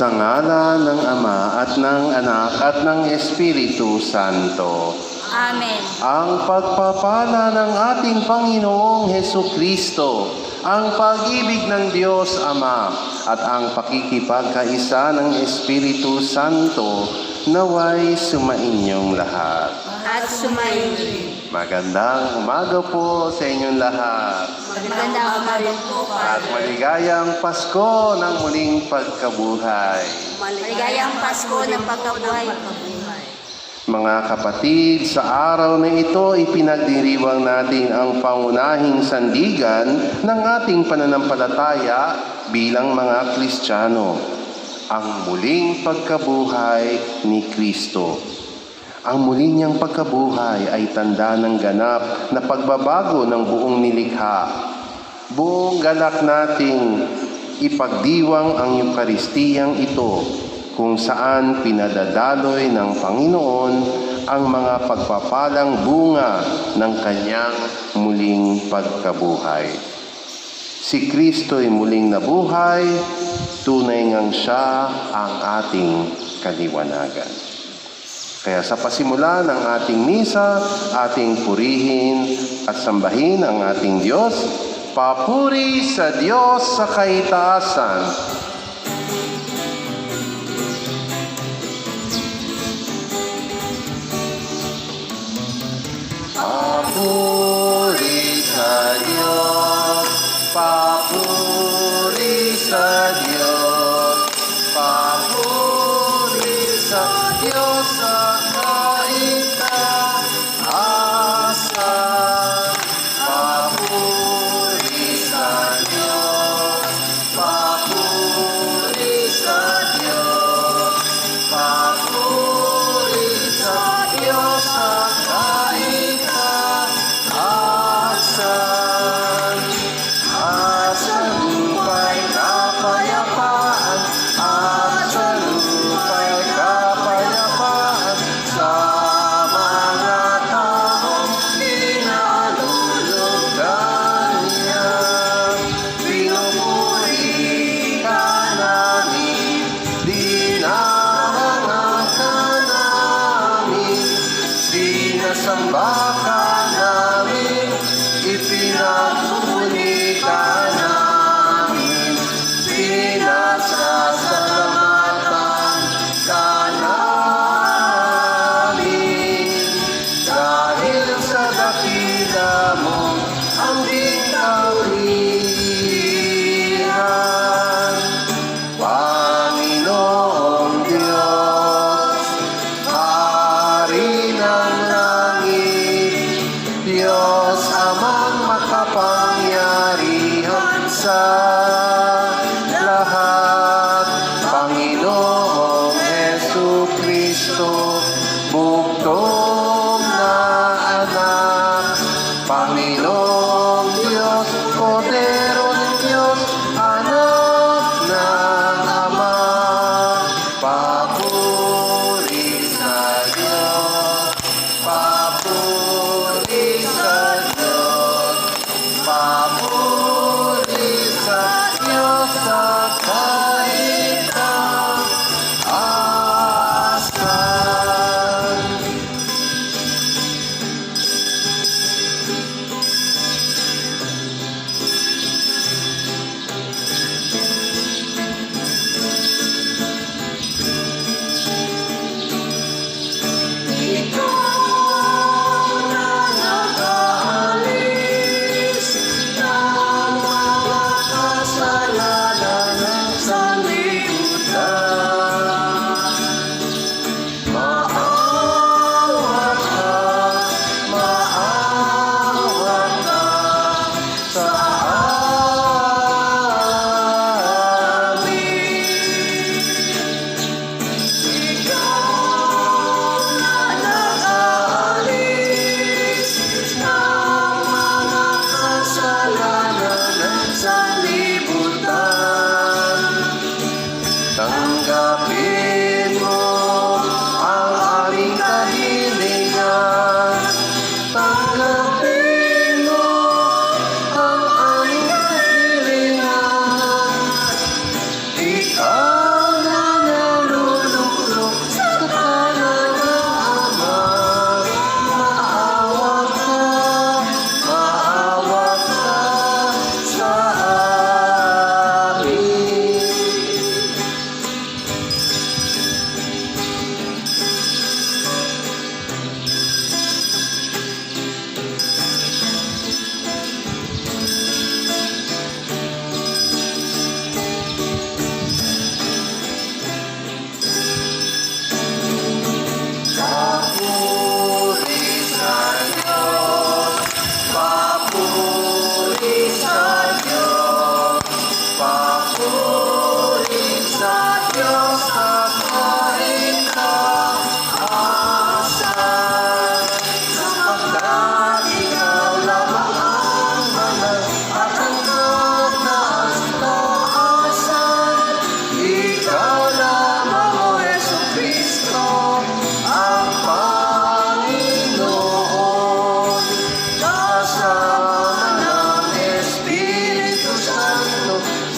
Sa ngalan ng Ama at ng Anak at ng Espiritu Santo. Amen. Ang pagpapala ng ating Panginoong Hesukristo, ang pag-ibig ng Diyos Ama, at ang pakikipagkaisa ng Espiritu Santo naway sumainyong lahat. At sumayin. Magandang umaga po sa inyong lahat. Magandang umaga po, At maligayang Pasko ng muling pagkabuhay. Maligayang Pasko ng pagkabuhay. Mga kapatid, sa araw na ito ipinagdiriwang natin ang pangunahing sandigan ng ating pananampalataya bilang mga Kristiyano, ang muling pagkabuhay ni Kristo. Ang muli niyang pagkabuhay ay tanda ng ganap na pagbabago ng buong nilikha. Buong galak nating ipagdiwang ang Eukaristiyang ito, kung saan pinadadaloy ng Panginoon ang mga pagpapalang bunga ng kanyang muling pagkabuhay. Si Kristo'y muling nabuhay, tunay ngang siya ang ating kaliwanagan. Kaya sa pasimula ng ating misa, ating purihin at sambahin ang ating Diyos. Papuri sa Diyos sa kaitaasan. Papuri sa Diyos, papuri sa Diyos, papuri sa Diyos sa kaitaasan. Papuri sa Diyos, papuri sa Diyos, papuri sa Diyos sa kaitaasan. At sa lupa'y kapayapaan, at sa lupa'y kapayapaan sa mga taong pinalulugan niya. Pinupuri ka namin, dinarangan ka namin, sinasamba ka namin, ipinagmumuni ka namin, pinasasalamatan ka namin. Dahil sa dakila mo ang kawihan, Panginoong Diyos, Hari ng langit, Diyos amang makapangyarihan sa lahat, Panginoong Hesukristo, bugtong na anak, Panginoong Diyos, Kordero ng Diyos, anak ng Ama. Papuri sa Diyos, papuri sa Diyos, papuri sa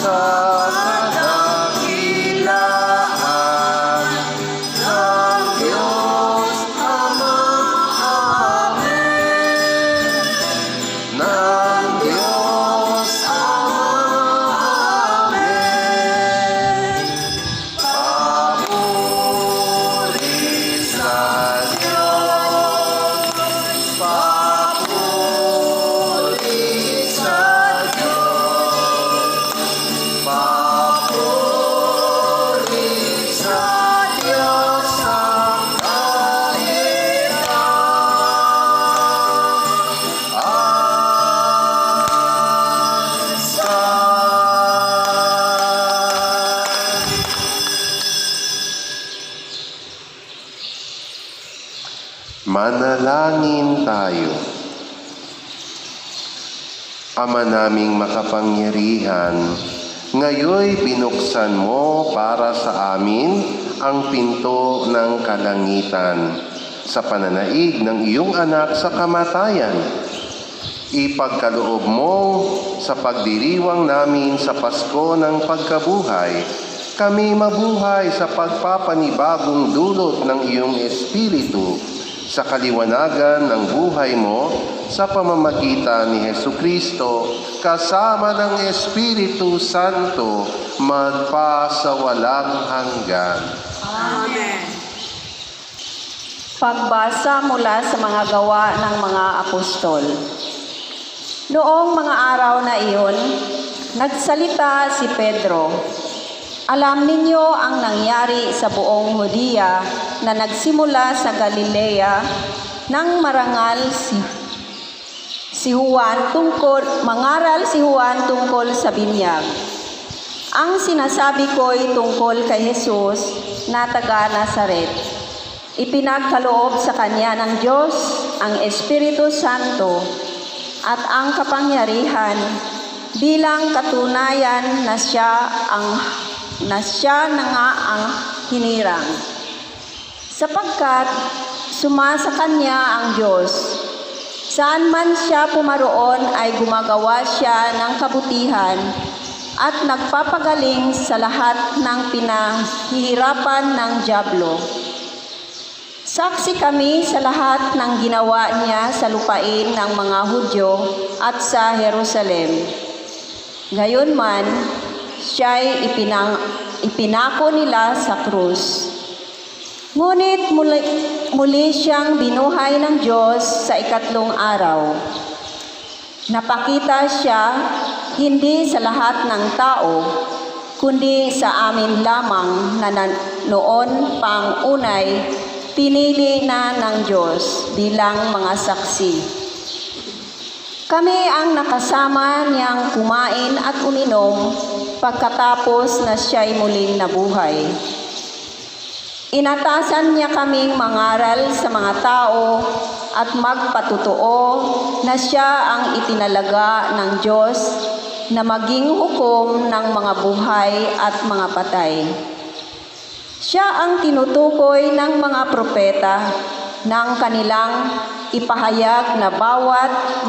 sa kadakilaan ng Diyos Ama. Amen. Ng Diyos Ama. Amen. Papuri sa Diyos. Papuri sa Diyos. Papuri sa Diyos ang kahirapan. Manalangin tayo. Ama naming makapangyarihan, ngayoy binuksan mo para sa amin ang pinto ng kalangitan sa pananaig ng iyong anak sa kamatayan. Ipagkaloob mo sa pagdiriwang namin sa Pasko ng pagkabuhay, kami mabuhay sa pagpapanibagong dulot ng iyong Espiritu sa kaliwanagan ng buhay mo sa pamamagitan ni Hesukristo kasama ng Espiritu Santo magpa sa walang hanggan. Amen. Pagbasa mula sa mga gawa ng mga apostol. Noong mga araw na iyon, nagsalita si Pedro. Alam ninyo ang nangyari sa buong Hudiya na nagsimula sa Galilea nang mangaral si Juan tungkol sa binyag. Ang sinasabi ko'y tungkol kay Jesus na taga Nazaret. Ipinagkaloob sa kanya ng Diyos ang Espiritu Santo at ang kapangyarihan bilang katunayan na siya na nga ang hinirang. Sapagkat sumasa kanya ang Diyos. Saan man siya pumaroon ay gumagawa siya ng kabutihan at nagpapagaling sa lahat ng pinahihirapan ng dyablo. Saksi kami sa lahat ng ginawa niya sa lupain ng mga Hudyo at sa Jerusalem. Gayunman, siya'y ipinako nila sa krus. Ngunit muli siyang binuhay ng Diyos sa ikatlong araw. Napakita siya hindi sa lahat ng tao, kundi sa amin lamang na noon pang unay pinili na ng Diyos bilang mga saksi. Kami ang nakasama niyang kumain at uminom pagkatapos na siya'y muling nabuhay. Inatasan niya kaming mangaral sa mga tao at magpatotoo na siya ang itinalaga ng Diyos na maging hukom ng mga buhay at mga patay. Siya ang tinutukoy ng mga propeta ng kanilang ipahayag na bawat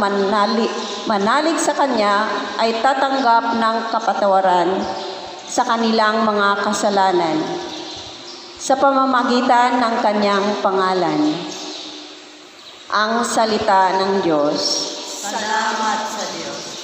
manalig sa Kanya ay tatanggap ng kapatawaran sa kanilang mga kasalanan sa pamamagitan ng Kanyang pangalan. Ang salita ng Diyos. Salamat sa Diyos.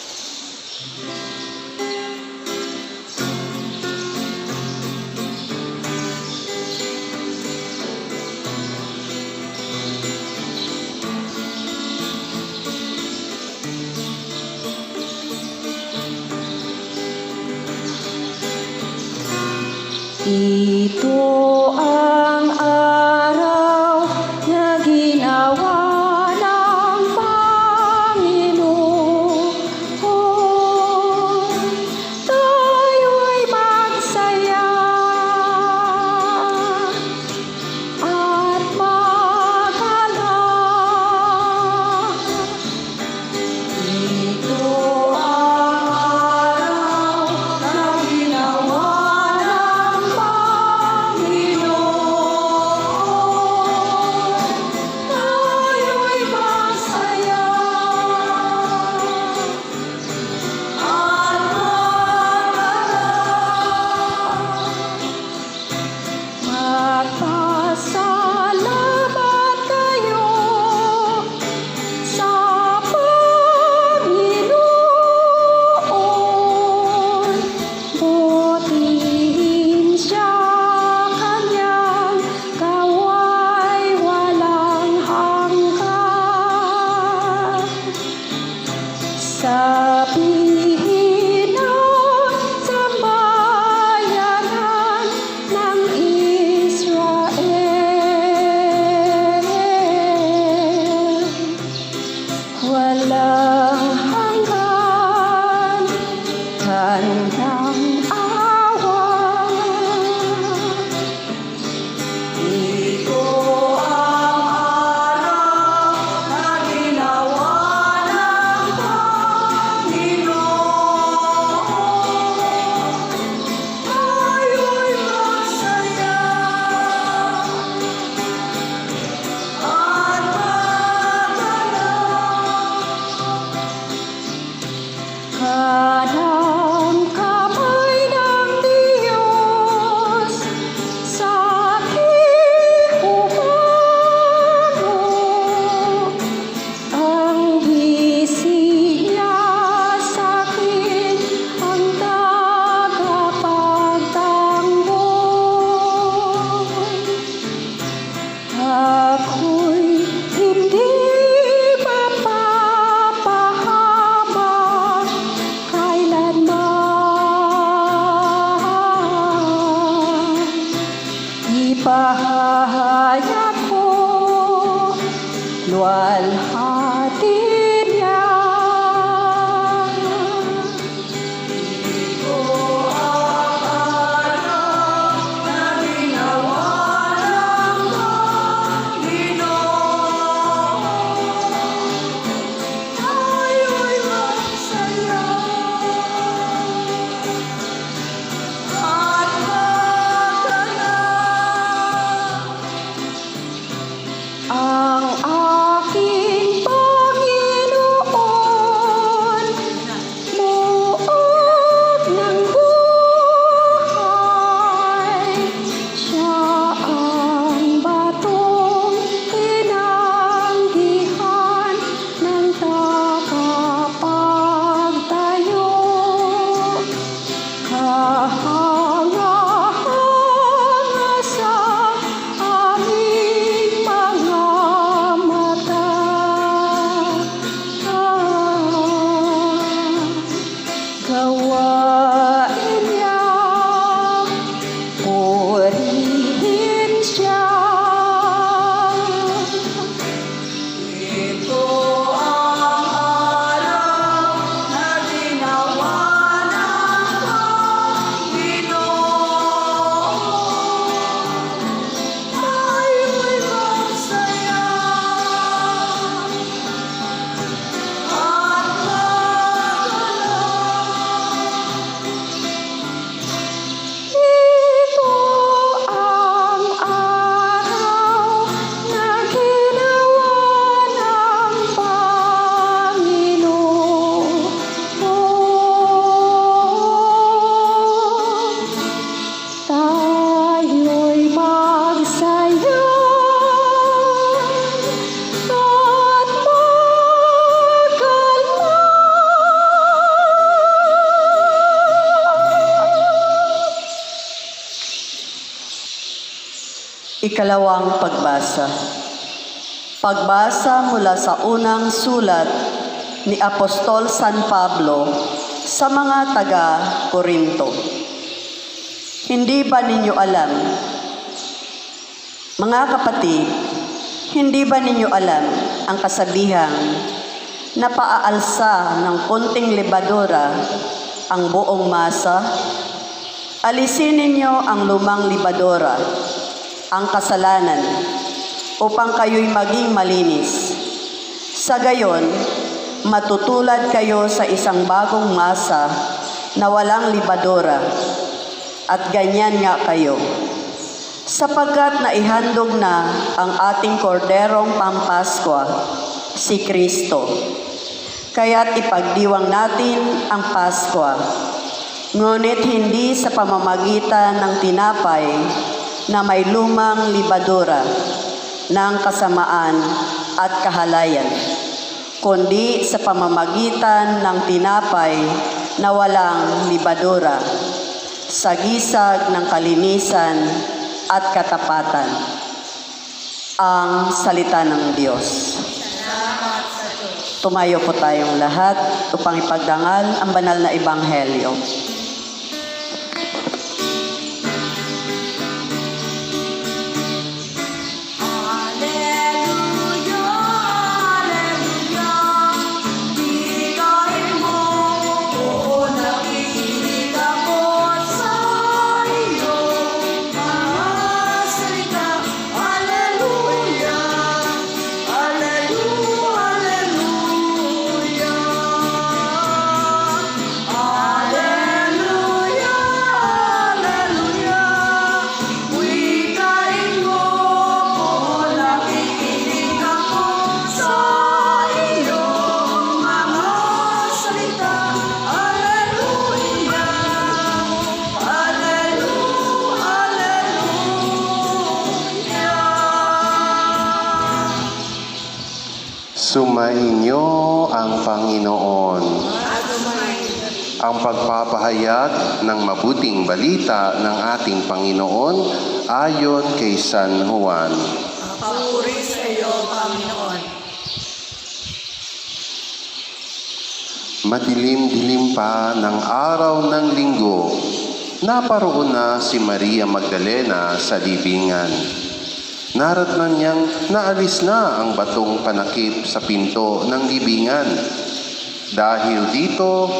Ito ang araw na ginawa ng Panginoon. Tayo'y magsaya at magalak. Ito ang araw na ginawa ng Panginoon. Hanga-hanga sa aming mga mata. Gawain niya, purihin siya. Ito ang araw na ginawa ng Panginoon. Tayo'y magsaya at Ito ang araw na ginawa ng Panginoon. Tayo'y magsaya at magkalma. Ikalawang pagbasa. Pagbasa mula sa unang sulat ni Apostol San Pablo sa mga taga-Korinto. Hindi ba ninyo alam, mga kapatid, hindi ba ninyo alam ang kasabihang na paaalsa ng konting lebadura ang buong masa? Alisin ninyo ang lumang lebadura, ang kasalanan, upang kayo'y maging malinis. Sa gayon, matutulad kayo sa isang bagong masa na walang lebadura, at ganyan nga kayo. Sapagkat naihandog na ang ating korderong pampaskwa, si Kristo. Kaya't ipagdiwang natin ang Paskwa, ngunit hindi sa pamamagitan ng tinapay na may lumang lebadura ng kasamaan at kahalayan, kundi sa pamamagitan ng tinapay na walang lebadura, sa gisag ng kalinisan at katapatan. Ang salita ng Diyos. Tumayo po tayong lahat upang ipagdangal ang banal na ebanghelyo. Sumainyo ang Panginoon. Ang pagpapahayag ng mabuting balita ng ating Panginoon ayon kay San Juan. Papuri sa iyo, Panginoon. Madilim-dilim pa ng araw ng linggo, naparoon na si Maria Magdalena sa libingan. Naratnan niyang naalis na ang batong panakip sa pinto ng libingan. Dahil dito,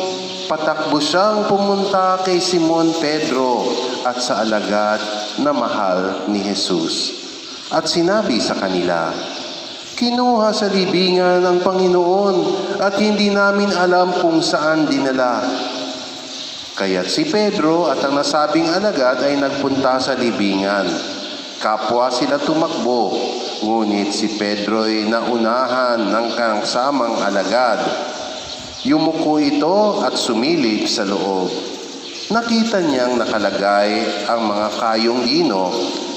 patakbo siyang pumunta kay Simon Pedro at sa alagad na mahal ni Jesus. At sinabi sa kanila, "Kinuha sa libingan ng Panginoon at hindi namin alam kung saan dinala." Kaya't si Pedro at ang nasabing alagad ay nagpunta sa libingan. Kapwa sila tumakbo, ngunit si Pedro'y naunahan ng kasamang alagad. Yumuko ito at sumilip sa loob. Nakita niyang nakalagay ang mga kayong lino,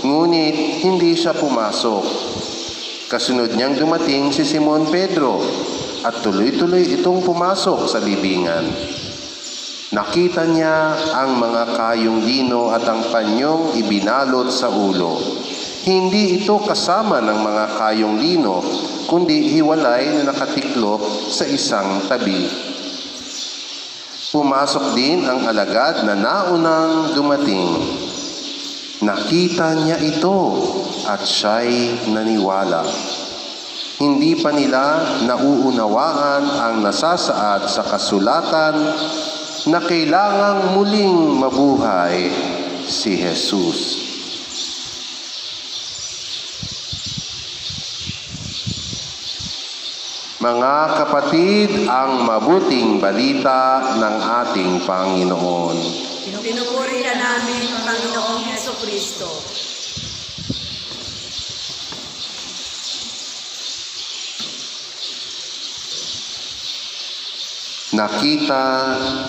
ngunit hindi siya pumasok. Kasunod niyang dumating si Simon Pedro at tuloy-tuloy itong pumasok sa libingan. Nakita niya ang mga kayong lino at ang panyong ibinalot sa ulo. Hindi ito kasama ng mga kayong lino, kundi hiwalay na nakatiklop sa isang tabi. Pumasok din ang alagad na naunang dumating. Nakita niya ito at siya'y naniwala. Hindi pa nila nauunawaan ang nasasaad sa kasulatan na kailangang muling mabuhay si Jesus. Mga kapatid, ang mabuting balita ng ating Panginoon. Pinupuri ka namin, Panginoong Jesucristo. Nakita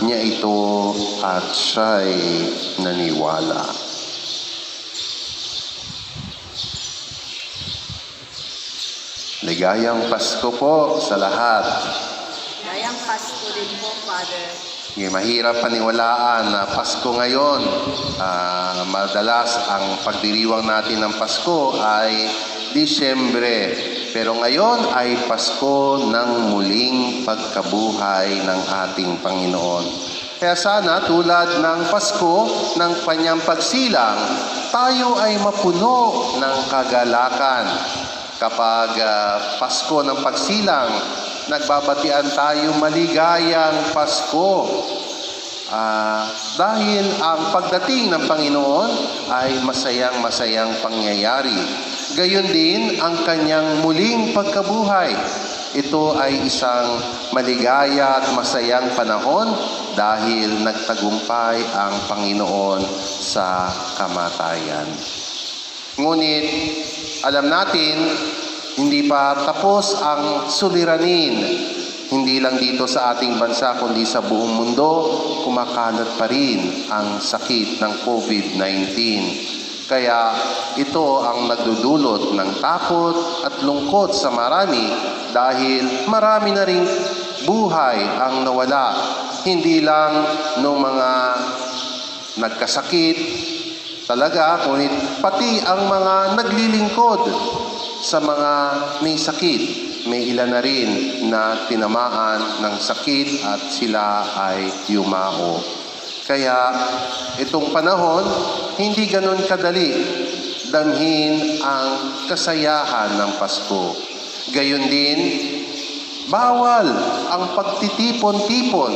niya ito at siya'y naniwala. Ligayang Pasko po sa lahat. Ligayang Pasko din po, Father. Mahirap paniwalaan na Pasko ngayon. Madalas ang pagdiriwang natin ng Pasko ay Disyembre. Pero ngayon ay Pasko ng muling pagkabuhay ng ating Panginoon. Kaya sana tulad ng Pasko ng kanyang pagsilang, tayo ay mapuno ng kagalakan. Kapag Pasko ng pagsilang, nagbabatian tayo maligayang Pasko. Dahil ang pagdating ng Panginoon ay masayang-masayang pangyayari. Gayon din ang kanyang muling pagkabuhay. Ito ay isang maligaya at masayang panahon dahil nagtagumpay ang Panginoon sa kamatayan. Ngunit alam natin, hindi pa tapos ang suliranin. Hindi lang dito sa ating bansa, kundi sa buong mundo, kumakalat pa rin ang sakit ng COVID-19. Kaya ito ang nagdudulot ng takot at lungkot sa marami dahil marami na ring buhay ang nawala. Hindi lang ng mga nagkasakit talaga, ngunit pati ang mga naglilingkod sa mga may sakit. May ilan na rin na tinamaan ng sakit at sila ay yumao. Kaya itong panahon, hindi ganon kadali damhin ang kasayahan ng Pasko. Gayon din, bawal ang pagtitipon-tipon.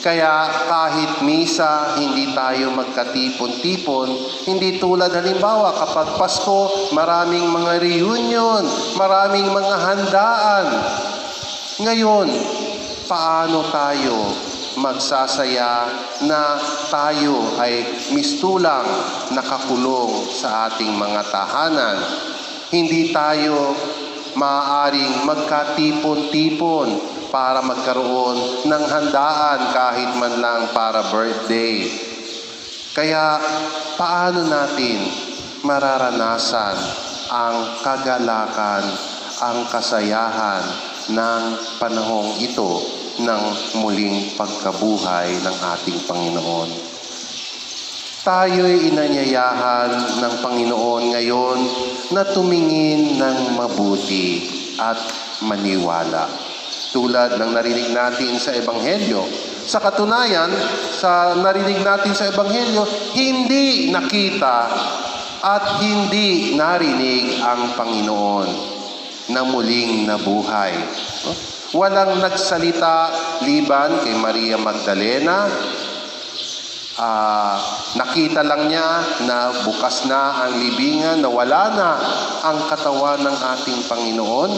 Kaya kahit misa, hindi tayo magkatipon-tipon. Hindi tulad halimbawa kapag Pasko, maraming mga reunion, maraming mga handaan. Ngayon, paano tayo magsasaya na tayo ay mistulang nakakulong sa ating mga tahanan? Hindi tayo maaaring magkatipon-tipon para magkaroon ng handaan kahit man lang para birthday. Kaya paano natin mararanasan ang kagalakan, ang kasayahan ng panahong ito ng muling pagkabuhay ng ating Panginoon? Tayo'y inanyayahan ng Panginoon ngayon na tumingin ng mabuti at maniwala. Tulad ng narinig natin sa Ebanghelyo. Sa katunayan, sa narinig natin sa Ebanghelyo, hindi nakita at hindi narinig ang Panginoon na muling nabuhay. Walang nagsalita liban kay Maria Magdalena. Nakita lang niya na bukas na ang libingan, na wala na ang katawan ng ating Panginoon.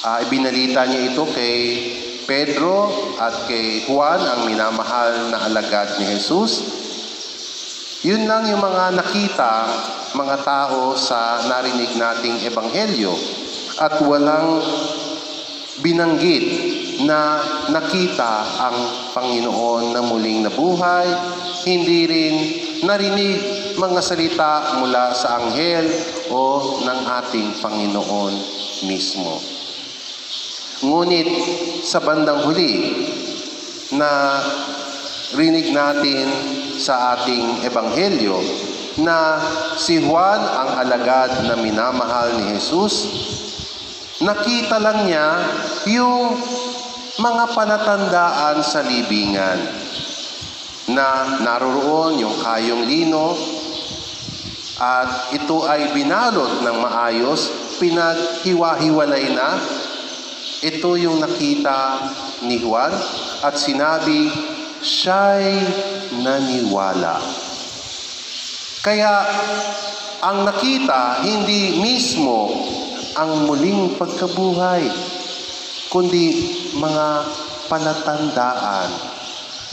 Ibinalita niya ito kay Pedro at kay Juan, ang minamahal na alagad ni Jesus. Yun lang yung mga nakita, mga tao sa narinig nating Ebanghelyo. At walang binanggit na nakita ang Panginoon na muling nabuhay. Hindi rin narinig mga salita mula sa anghel o ng ating Panginoon mismo. Ngunit sa bandang huli na rinig natin sa ating ebanghelyo na si Juan, ang alagad na minamahal ni Jesus, nakita lang niya yung mga palatandaan sa libingan na naroroon yung kayong lino at ito ay binalot ng maayos, pinaghiwa-hiwalay na. Ito yung nakita ni Juan at sinabi, siya'y naniwala. Kaya ang nakita hindi mismo ang muling pagkabuhay, kundi mga palatandaan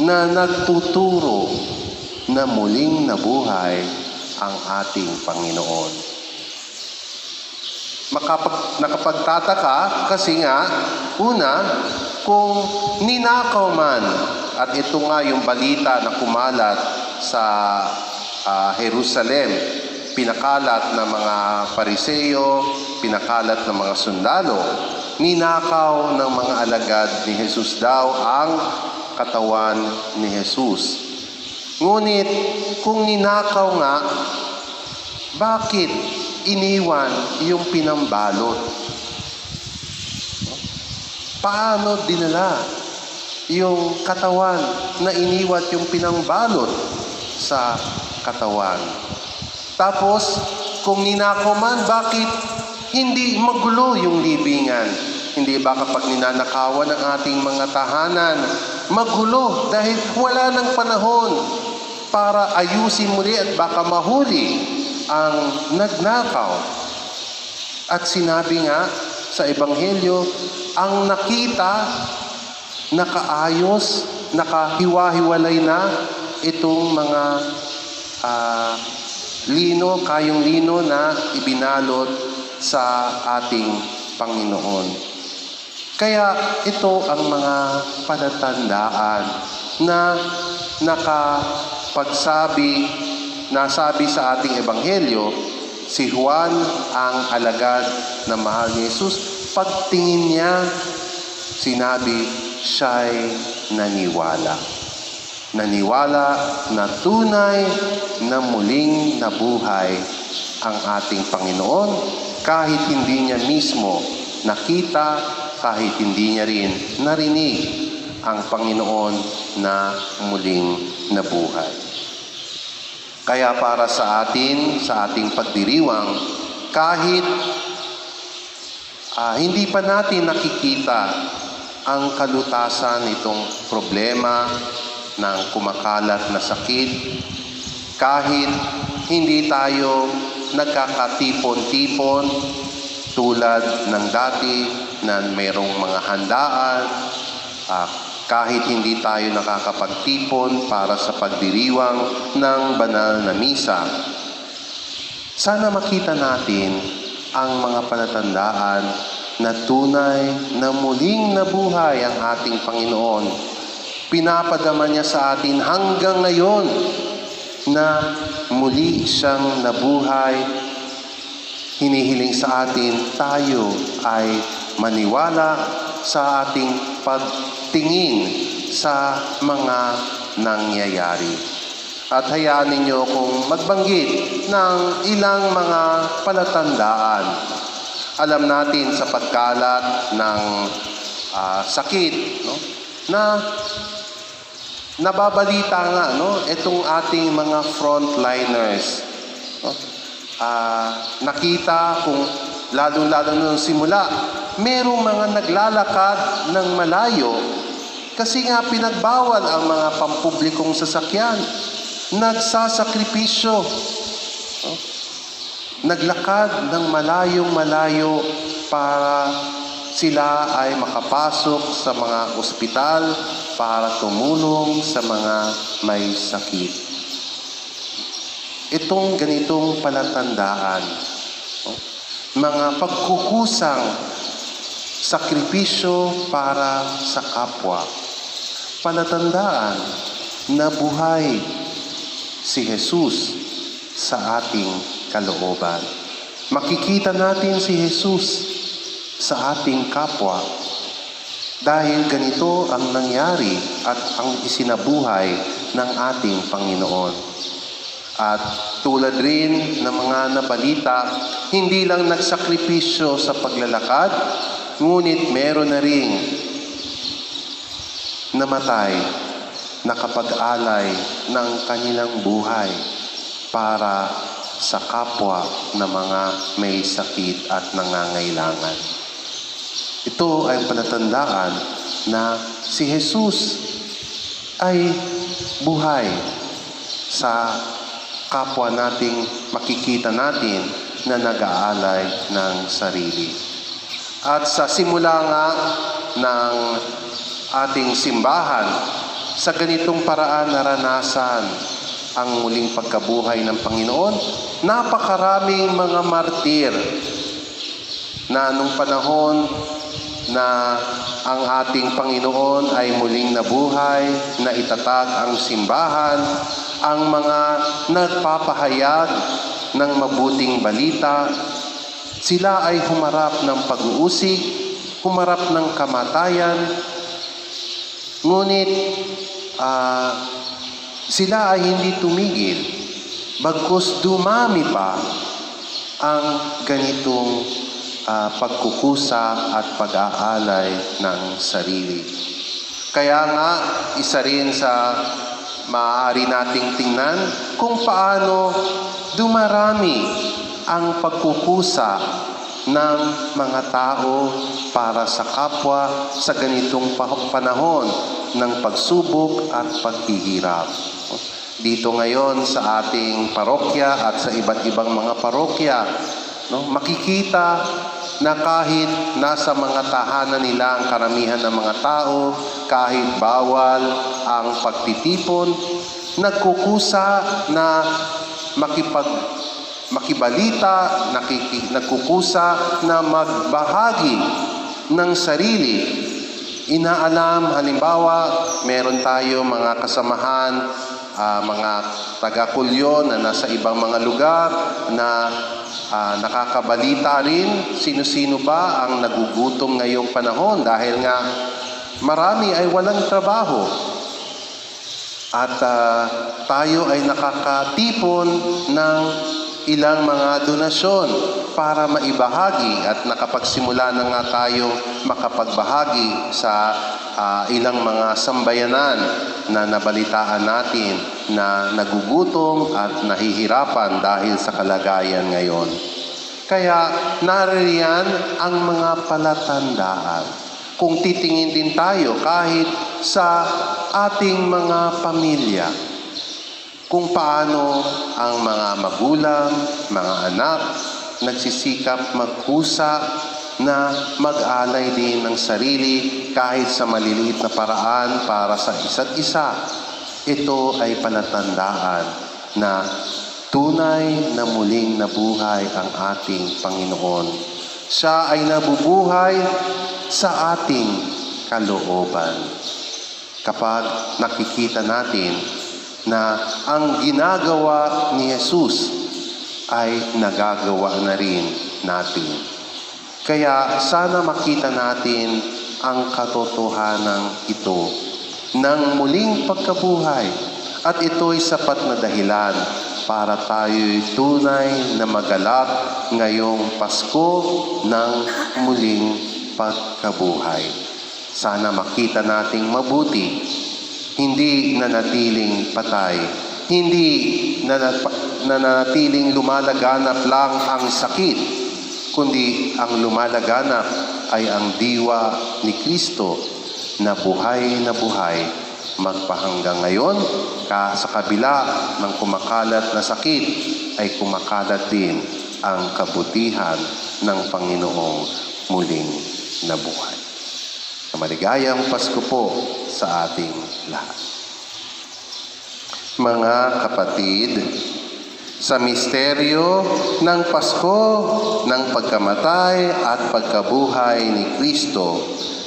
na nagtuturo na muling nabuhay ang ating Panginoon. Nakapagtataka kasi nga, una, kung ninakaw man, at ito nga yung balita na kumalat sa Jerusalem, pinakalat ng mga Pariseo, pinakalat ng mga sundalo, ninakaw ng mga alagad ni Jesus daw ang katawan ni Jesus. Ngunit kung ninakaw nga, bakit iniwan yung pinambalot? Paano dinala yung katawan na iniwat yung pinambalot sa katawan? Tapos, kung ninakaw man, bakit hindi magulo yung libingan? Hindi ba kapag ninanakawan ang ating mga tahanan, magulo dahil wala ng panahon para ayusin muli at baka mahuli ang nagnakaw? At sinabi nga sa Ebanghelyo, ang nakita, nakaayos, nakahiwa-hiwalay na itong mga lino, kayong lino na ibinalot sa ating Panginoon. Kaya ito ang mga palatandaan na nasabi sa ating Ebanghelyo, si Juan ang alagad na mahal ni Jesus. Pagtingin niya, sinabi, siya'y naniwala. Naniwala na tunay na muling nabuhay ang ating Panginoon kahit hindi niya mismo nakita, kahit hindi niya rin narinig ang Panginoon na muling nabuhay. Kaya para sa atin, sa ating pagdiriwang, kahit hindi pa natin nakikita ang kalutasan nitong problema ng kumakalat na sakit, kahit hindi tayo nagkakatipon-tipon tulad ng dati na mayroong mga handaan, kahit hindi tayo nakakapagtipon para sa pagdiriwang ng banal na misa, sana makita natin ang mga palatandaan na tunay na muling nabuhay ang ating Panginoon. Pinapadama niya sa atin hanggang ngayon na muli siyang nabuhay. Hinihiling sa atin tayo ay maniwala sa ating pagtingin sa mga nangyayari. At hayaan ninyo kung magbanggit ng ilang mga palatandaan. Alam natin sa pagkalat ng sakit, no? Na nababalita nga, no? Itong ating mga frontliners, no? Nakita kung lalo-lalo nung simula, merong mga naglalakad ng malayo kasi nga pinagbawal ang mga pampublikong sasakyan. Nagsasakripisyo. No? Naglakad ng malayong-malayo para sila ay makapasok sa mga ospital para tumulong sa mga may sakit. Itong ganitong palatandaan, no? Mga pagkukusang sakripisyo para sa kapwa. Palatandaan na buhay si Jesus sa ating kalooban. Makikita natin si Jesus sa ating kapwa. Dahil ganito ang nangyari at ang isinabuhay ng ating Panginoon. At tulad rin ng mga nabalita, hindi lang nagsakripisyo sa paglalakad, ngunit meron na ring namatay, nakapag-alay ng kanilang buhay para sa kapwa na mga may sakit at nangangailangan. Ito ay palatandaan na si Jesus ay buhay sa kapwa nating makikita natin na nag-aalay ng sarili. At sa simula nga ng ating simbahan, sa ganitong paraan naranasan ang muling pagkabuhay ng Panginoon, napakaraming mga martir na nung panahon na ang ating Panginoon ay muling nabuhay, na itatag ang simbahan, ang mga nagpapahayag ng mabuting balita, sila ay humarap ng pag-uusig, humarap ng kamatayan, ngunit sila ay hindi tumigil, bagkus dumami pa ang ganitong pagkukusa at pag-aalay ng sarili. Kaya nga, isa rin sa maaari nating tingnan kung paano dumarami ang pagkukusa ng mga tao para sa kapwa sa ganitong panahon ng pagsubok at paghihirap. Dito ngayon sa ating parokya at sa iba't ibang mga parokya, makikita na kahit nasa mga tahanan nila ang karamihan ng mga tao, kahit bawal ang pagtitipon, nagkukusa na makibalita, nagkukusa na magbahagi ng sarili. Inaalam, halimbawa, meron tayo mga kasamahan, mga taga-kulyo na nasa ibang mga lugar na nakakabalita rin sino-sino ba ang nagugutom ngayong panahon dahil nga marami ay walang trabaho. At tayo ay nakakatipon ng ilang mga donasyon para maibahagi at nakapagsimula na nga tayong makapagbahagi sa ilang mga sambayanan na nabalitaan natin na nagugutom at nahihirapan dahil sa kalagayan ngayon. Kaya nariyan ang mga palatandaan. Kung titingin din tayo kahit sa ating mga pamilya, kung paano ang mga magulang, mga anak, nagsisikap magkusa na mag-alay din ng sarili kahit sa maliliit na paraan para sa isa't isa. Ito ay palatandaan na tunay na muling nabuhay ang ating Panginoon. Siya ay nabubuhay sa ating kalooban. Kapag nakikita natin na ang ginagawa ni Jesus ay nagagawa na rin natin. Kaya sana makita natin ang katotohanan ito ng muling pagkabuhay at ito'y sapat na dahilan para tayo'y tunay na magalak ngayong Pasko ng muling pagkabuhay. Sana makita nating mabuti, hindi nanatiling patay, hindi nanatiling lumalaganap lang ang sakit, kundi ang lumalaganap ay ang diwa ni Kristo na buhay magpahanggang ngayon. Sa kabila ng kumakalat na sakit ay kumakalat din ang kabutihan ng Panginoong muling nabuhay. Maligayang Pasko po sa ating lahat. Mga kapatid, sa misteryo ng Pasko ng pagkamatay at pagkabuhay ni Kristo,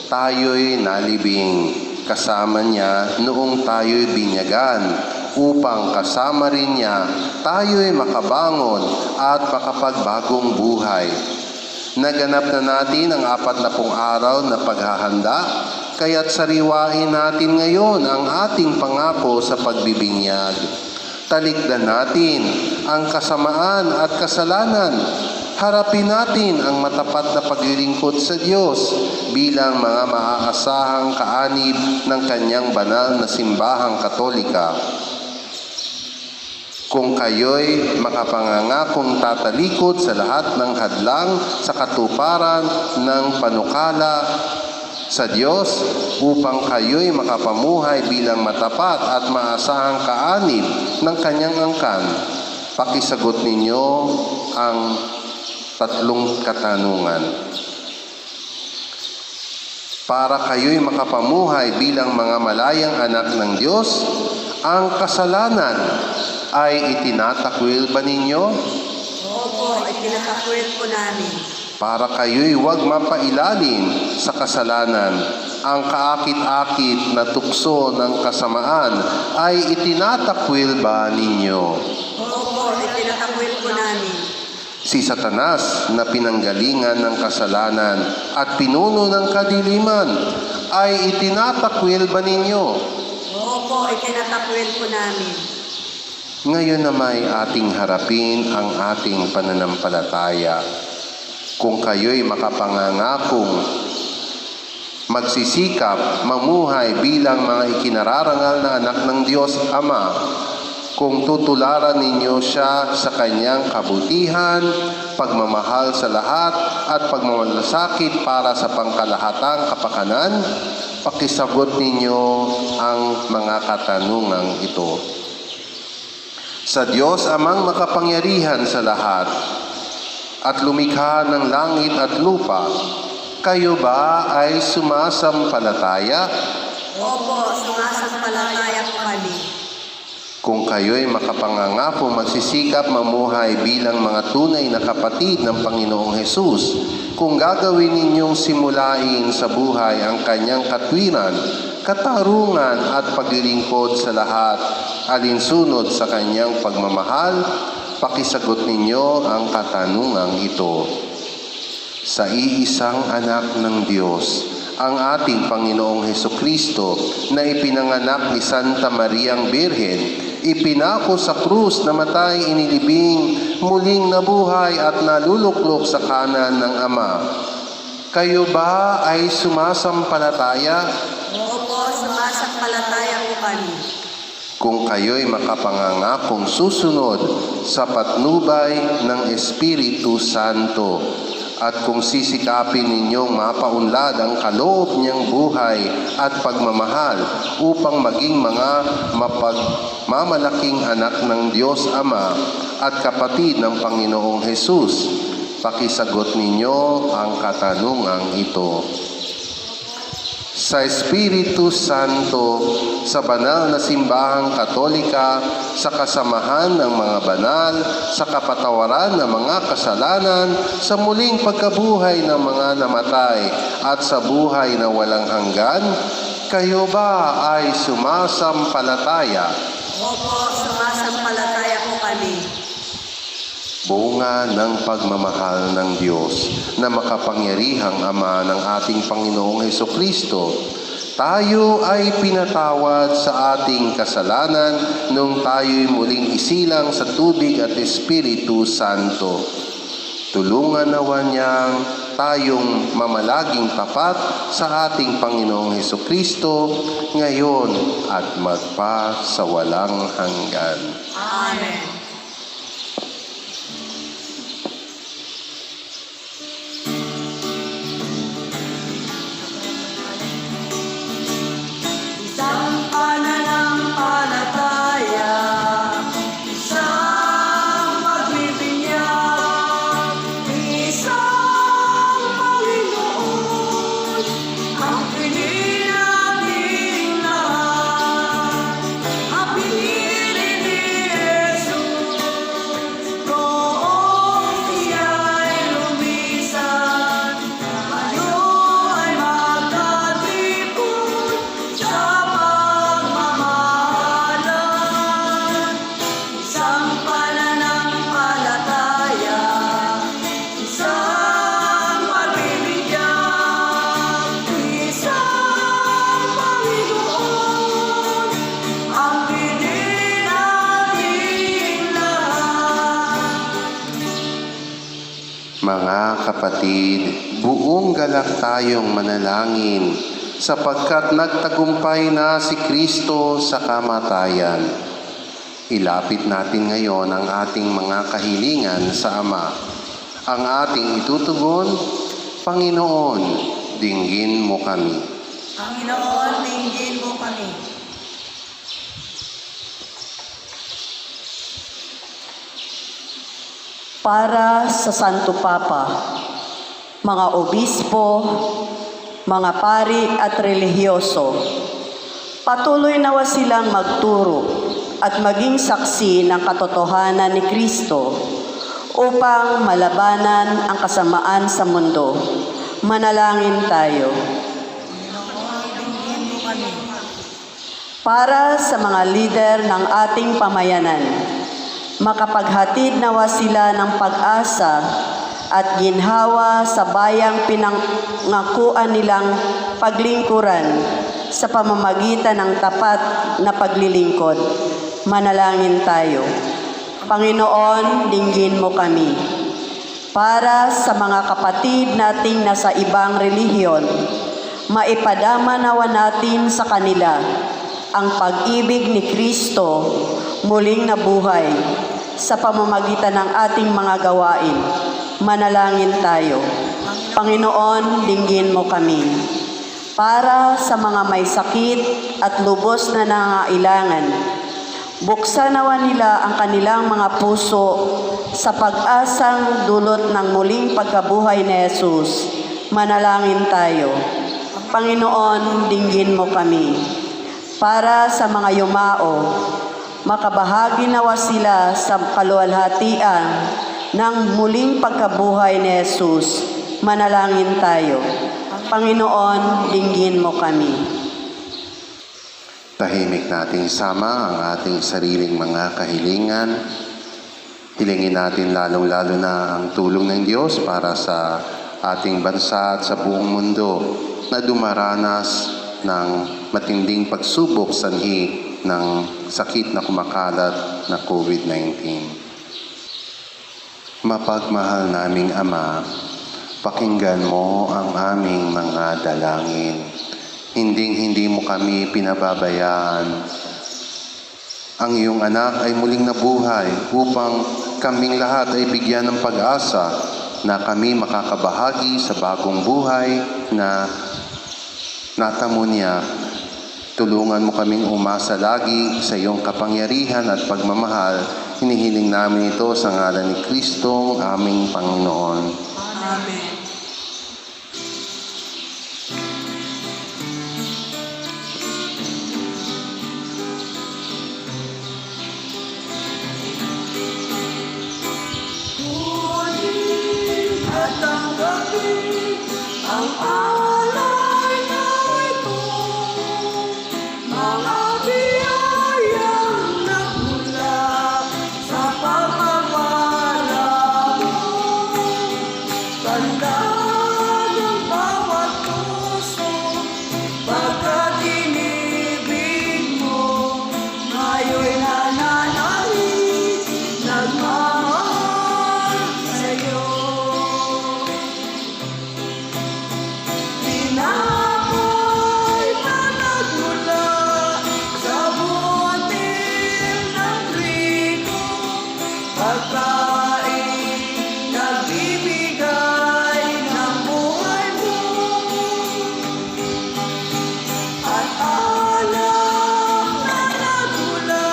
tayo'y nalibing kasama niya noong tayo'y binyagan, upang kasama rin niya tayo'y makabangon at makapagbagong buhay. Naganap na natin ang 40 araw na paghahanda kaya't sariwain natin ngayon ang ating pangako sa pagbibinyag. Talikdan natin ang kasamaan at kasalanan. Harapin natin ang matapat na paglilingkod sa Diyos bilang mga maaasahang kaanib ng kanyang banal na simbahang Katolika. Kung kayo'y makapangangakong tatalikod sa lahat ng hadlang sa katuparan ng panukala sa Diyos upang kayo'y makapamuhay bilang matapat at maasahang kaanib ng kanyang angkan, pakisagot ninyo ang tatlong katanungan. Para kayo'y makapamuhay bilang mga malayang anak ng Diyos, ang kasalanan ay itinatakwil ba ninyo? Opo, itinatakwil po namin. Para kayo'y huwag mapailalim sa kasalanan, ang kaakit-akit na tukso ng kasamaan ay itinatakwil ba ninyo? Opo, itinatakwil po namin. Si Satanas na pinanggalingan ng kasalanan at pinuno ng kadiliman ay itinatakwil ba ninyo? Opo, itinatakwil po namin. Ngayon na may ating harapin ang ating pananampalataya. Kung kayo'y makapangangakong magsisikap, mamuhay bilang mga ikinararangal na anak ng Diyos Ama, kung tutularan ninyo siya sa kanyang kabutihan, pagmamahal sa lahat at pagmamalasakit para sa pangkalahatang kapakanan, pakisagot ninyo ang mga katanungang ito. Sa Diyos Amang makapangyarihan sa lahat at lumikha ng langit at lupa, kayo ba ay sumasampalataya? Opo, sumasampalataya po kami. Kung kayo'y makapangangako magsisikap mamuhay bilang mga tunay na kapatid ng Panginoong Hesus, kung gagawin ninyong simulain sa buhay ang kanyang katwiran, katarungan at paglilingkod sa lahat, alinsunod sa kanyang pagmamahal, pakisagot ninyo ang katanungang ito. Sa iisang anak ng Diyos, ang ating Panginoong Hesukristo na ipinanganak ni Santa Mariang Birhen, ipinako sa krus, namatay, inilibing, muling nabuhay at naluluklok sa kanan ng Ama. Kayo ba ay sumasampalataya? Opo, sumasampalataya po kami. Kung kayo'y makapangangakong susunod sa patnubay ng Espiritu Santo, at kung sisikapin ninyong mapaunlad ang kaloob niyang buhay at pagmamahal upang maging mga mapagmamalaking anak ng Diyos Ama at kapatid ng Panginoong Hesus, pakisagot ninyo ang katanungang ito. Sa Espiritu Santo, sa banal na simbahang Katolika, sa kasamahan ng mga banal, sa kapatawaran ng mga kasalanan, sa muling pagkabuhay ng mga namatay, at sa buhay na walang hanggan, kayo ba ay sumasampalataya? Opo, sumasampalataya po kami. Bunga ng pagmamahal ng Diyos na makapangyarihang Ama ng ating Panginoong Hesukristo, tayo ay pinatawad sa ating kasalanan nung tayo'y muling isilang sa tubig at Espiritu Santo. Tulungan nawa niyang tayong mamalaging tapat sa ating Panginoong Hesukristo ngayon at magpa sa walang hanggan. Amen. Isang pananampalataya, isang pagbibinyag, isang Panginoon, ang pinili nating lahat. Ang pinili ni Jesus, Mga kapatid, buong galak tayong manalangin sapagkat nagtagumpay na si Kristo sa kamatayan. Ilapit natin ngayon ang ating mga kahilingan sa Ama. Ang ating itutugon, Panginoon, dinggin mo kami. Panginoon, dinggin mo kami. Para sa Santo Papa, mga obispo, mga pari at relihiyoso, patuloy nawa silang magturo at maging saksi ng katotohanan ni Kristo upang malabanan ang kasamaan sa mundo. Manalangin tayo. Panginoon, dinggin mo kami. Para sa mga lider ng ating pamayanan, makapaghatid nawa sila ng pag-asa at ginhawa sa bayang pinangakuan nilang paglingkuran sa pamamagitan ng tapat na paglilingkod. Manalangin tayo. Panginoon, dinggin mo kami. Para sa mga kapatid nating nasa ibang relihiyon, maipadama nawa natin sa kanila ang pag-ibig ni Kristo muling nabuhay sa pamamagitan ng ating mga gawain. Manalangin tayo. Panginoon, dinggin mo kami. Para sa mga may sakit at lubos na nangailangan, buksan nawa nila ang kanilang mga puso sa pag-asang dulot ng muling pagkabuhay ni Jesus. Manalangin tayo. Panginoon, dinggin mo kami. Para sa mga yumao, makabahagi nawa sila sa kaluwalhatian ng muling pagkabuhay ni Jesus. Manalangin tayo. Panginoon, dinggin mo kami. Tahimik nating sama ang ating sariling mga kahilingan. Hilingin natin lalong-lalo na ang tulong ng Diyos para sa ating bansa at sa buong mundo na dumaranas ng matinding pagsubok sanhi ng sakit na kumakalat na COVID-19. Mapagmahal naming Ama, pakinggan mo ang aming mga dalangin. Hindi mo kami pinababayaan. Ang iyong anak ay muling nabuhay upang kaming lahat ay bigyan ng pag-asa na kami makakabahagi sa bagong buhay na natamo niya. Tulungan mo kaming umasa lagi sa iyong kapangyarihan at pagmamahal. Hinihiling namin ito sa ngalan ni Kristo, aming Panginoon. Amen. Kunin at tanggapin ang alay na ito, mga biyayang nagmula sa pagpapala mo. Tanda ng bawat puso, pagkat inibig mo, ngayon'y nananalig, nagmamahal sa'yo. Tinapay na nagmula sa butil ng trigo, pagkain nagbibigay ng buhay mo, at alak na nagmula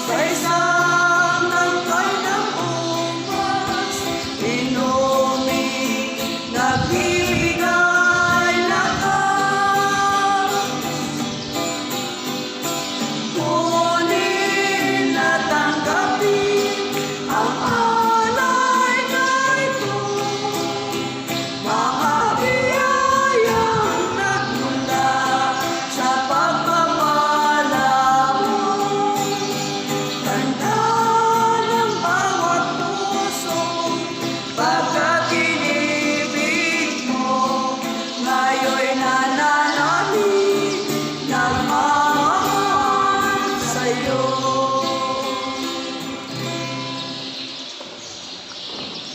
sa isang tangkay ng ubas, inumin nagbibigay lakas. Kunin at tanggapin ang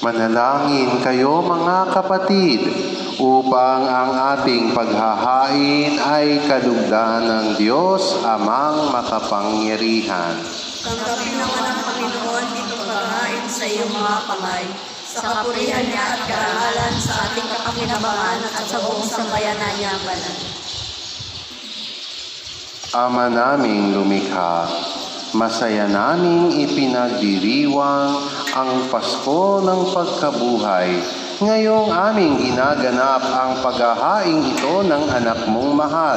Manalangin kayo mga kapatid, upang ang ating paghahain ay kalugdan ng Diyos Amang makapangyarihan. Tanggapin naman ng Panginoon itong paghahain sa iyong mga kamay, sa kapurihan niya at karangalan sa ating kapakinabangan at sa buong sambayanan niya banal. Ama naming lumikha, masaya naming ipinagdiriwang ang Pasko ng Pagkabuhay. Ngayong aming ginaganap ang paghahaing ito ng anak mong mahal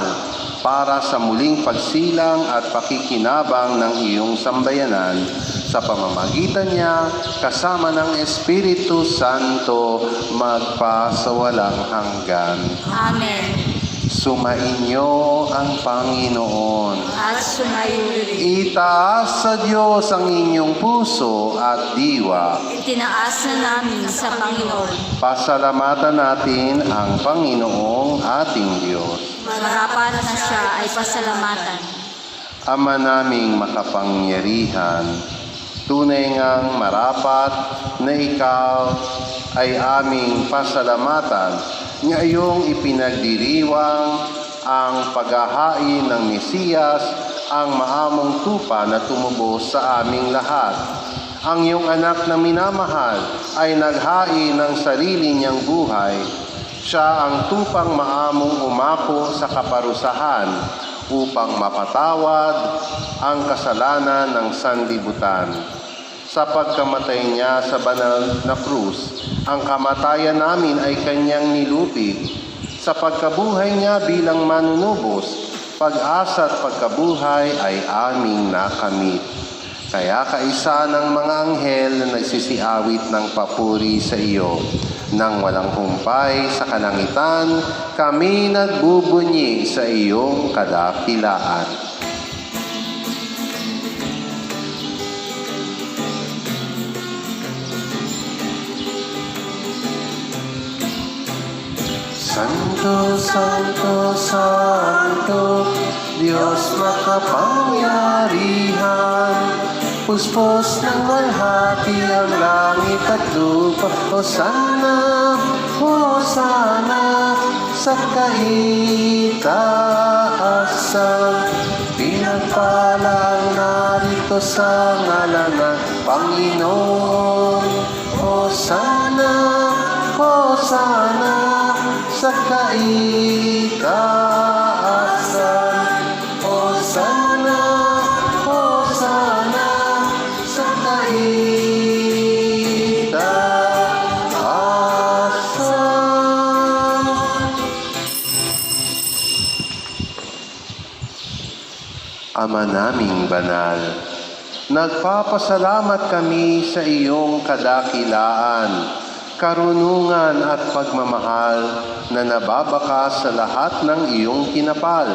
para sa muling pagsilang at pakikinabang ng iyong sambayanan sa pamamagitan niya kasama ng Espiritu Santo magpasawalang hanggan. Amen. Sumainyo ang Panginoon. At sumayo rin. Itaas sa Diyos ang inyong puso at diwa. Itinaas na namin sa Panginoon. Pasalamatan natin ang Panginoong ating Diyos. Marapat na siya ay pasalamatan. Ama naming makapangyarihan, tunay ngang marapat na ikaw ay aming pasalamatan ngayong ipinagdiriwang ang paghahain ng Mesiyas, ang maamong tupa na tumubos sa aming lahat. Ang iyong anak na minamahal ay naghain ng sarili niyang buhay. Siya ang tupang maamong umako sa kaparusahan upang mapatawad ang kasalanan ng sanlibutan. Sa pagkamatay niya sa banal na krus, ang kamatayan namin ay kanyang nilupig. Sa pagkabuhay niya bilang manunubos, pag-asa at pagkabuhay ay aming nakamit. Kaya kaisa ng mga anghel na nagsisiawit ng papuri sa iyo. Nang walang humpay sa kalangitan, kami nagbubunyi sa iyong kadakilaan. Santo, Santo, Santo, Diyos makapangyarihan. Puspos ng walhati ang langit at lupa. Hosana, Hosana, sa kaitaasan. Pinagpalang narito sa ngalan ng Panginoon. Hosana, Hosana, sa kaitaasan. Hosana, Hosana, sa kaitaasan. Ama naming banal, nagpapasalamat kami sa iyong kadakilaan, karunungan at pagmamahal na nababakas sa lahat ng iyong kinapal.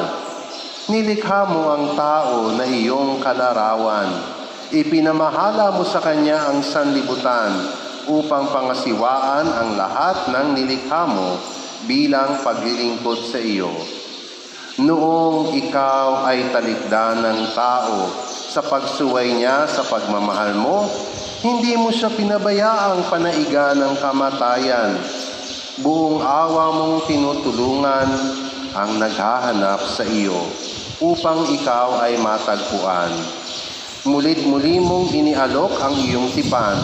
Nilikha mo ang tao na iyong kalarawan. Ipinamahala mo sa kanya ang sanlibutan upang pangasiwaan ang lahat ng nilikha mo bilang paglilingkod sa iyo. Noong ikaw ay talikdan ng tao sa pagsuway niya sa pagmamahal mo, hindi mo siya pinabayaang panaiga ng kamatayan. Buong awa mong tinutulungan ang naghahanap sa iyo upang ikaw ay matagpuan. Mulit-muli mong inialok ang iyong tipan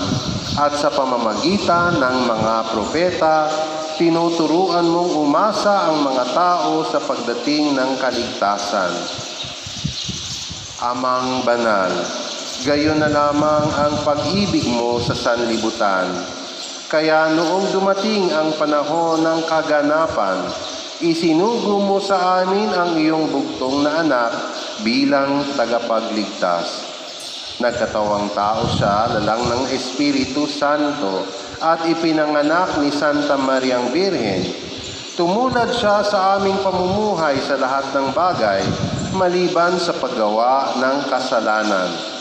at sa pamamagitan ng mga propeta, tinuturuan mong umasa ang mga tao sa pagdating ng kaligtasan. Amang banal, gayon na lamang ang pag-ibig mo sa sanlibutan. Kaya noong dumating ang panahon ng kaganapan, isinugo mo sa amin ang iyong bugtong na anak bilang tagapagligtas. Nagkatawang tao siya lalang ng Espiritu Santo at ipinanganak ni Santa Mariang Birhen. Tumulad siya sa aming pamumuhay sa lahat ng bagay, maliban sa paggawa ng kasalanan.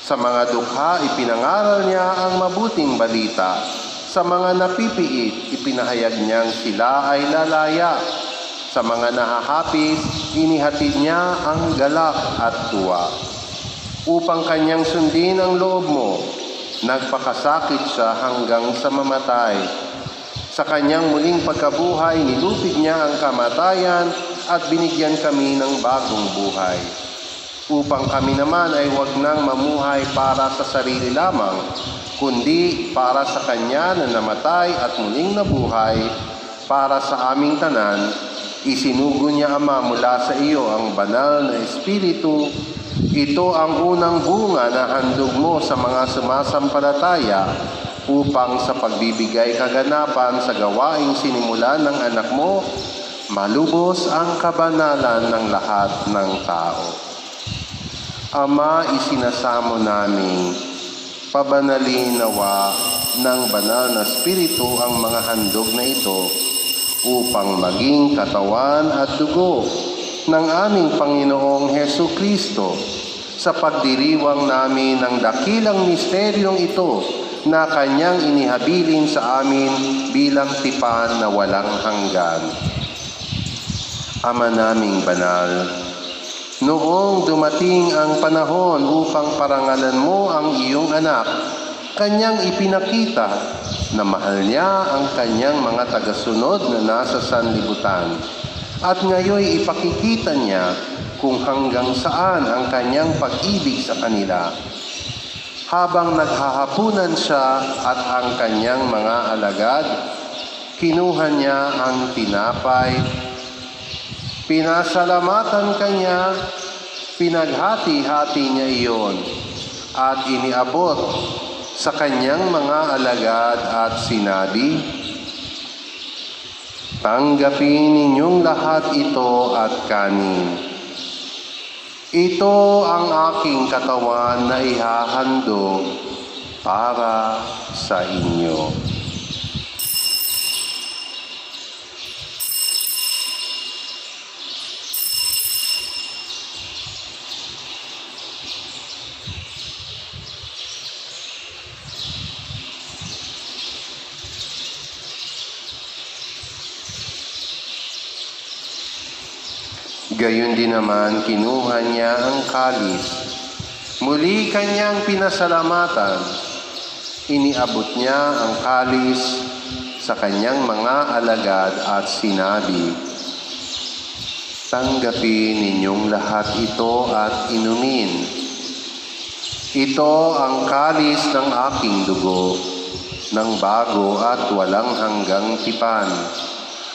Sa mga dukha, ipinangaral niya ang mabuting balita. Sa mga napipiit, ipinahayag niyang sila ay lalaya. Sa mga nahahapis, inihatid niya ang galak at tuwa. Upang kanyang sundin ang loob mo, nagpakasakit siya hanggang sa mamatay. Sa kanyang muling pagkabuhay, nilupig niya ang kamatayan at binigyan kami ng bagong buhay. Upang kami naman ay huwag nang mamuhay para sa sarili lamang, kundi para sa Kanya na namatay at muling nabuhay, para sa aming tanan. Isinugo niya, Ama, mula sa iyo ang banal na Espiritu. Ito ang unang bunga na handog mo sa mga sumasampalataya upang sa pagbibigay kaganapan sa gawaing sinimulan ng anak mo, malubos ang kabanalan ng lahat ng tao. Ama, isinasamo namin, pabanalin nawa ng banal na Espiritu ang mga handog na ito upang maging katawan at dugo ng aming Panginoong Hesukristo sa pagdiriwang namin ng dakilang misteryong ito na Kanyang inihabilin sa amin bilang tipan na walang hanggan. Ama naming banal, noong dumating ang panahon upang parangalan mo ang iyong anak, Kanyang ipinakita na mahal niya ang Kanyang mga tagasunod na nasa sanlibutan. At ngayoy ipakikita niya kung hanggang saan ang Kanyang pag-ibig sa kanila. Habang naghahapunan siya at ang Kanyang mga alagad, kinuha niya ang tinapay, pinasalamatan Kanya, pinaghati-hati niya iyon, at iniabot sa Kanyang mga alagad at sinabi, "Tanggapin ninyong lahat ito at kanin. Ito ang aking katawan na ihahandog para sa inyo." Gayon din naman, kinuha niya ang kalis. Muli Kanyang pinasalamatan. Iniabot niya ang kalis sa Kanyang mga alagad at sinabi, "Tanggapin ninyong lahat ito at inumin. Ito ang kalis ng aking dugo, ng bago at walang hanggang tipan.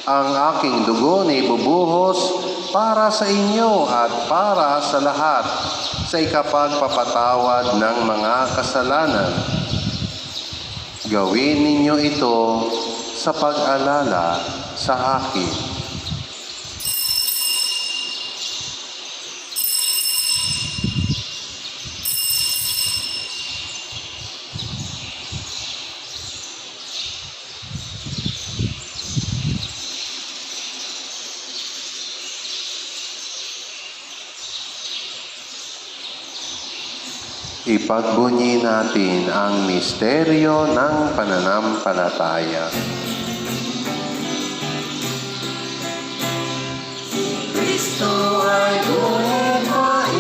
Ang aking dugo na ibubuhos para sa inyo at para sa lahat sa ikapagpapatawad ng mga kasalanan. Gawin ninyo ito sa pag-alala sa akin." Ipagbunyi natin ang misteryo ng pananampalataya. Kristo ay lumain,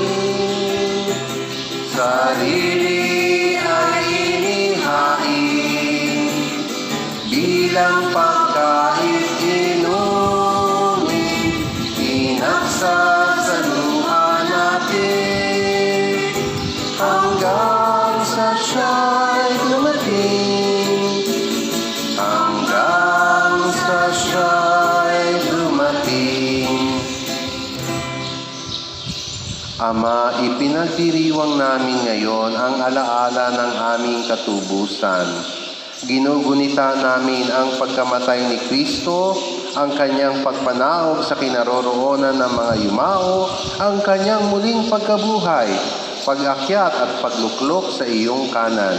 Sarili ay inihain, bilang pagkain inumin, inaksa sa luha natin, hanggang sa siya'y dumating, hanggang sa siya'y dumating. Ama, ipinagdiriwang namin ngayon ang alaala ng aming katubusan. Ginugunita namin ang pagkamatay ni Kristo, ang Kanyang pagpanaog sa kinaroroonan ng mga yumao, ang Kanyang muling pagkabuhay, pag-akyat at pagluklok sa iyong kanan.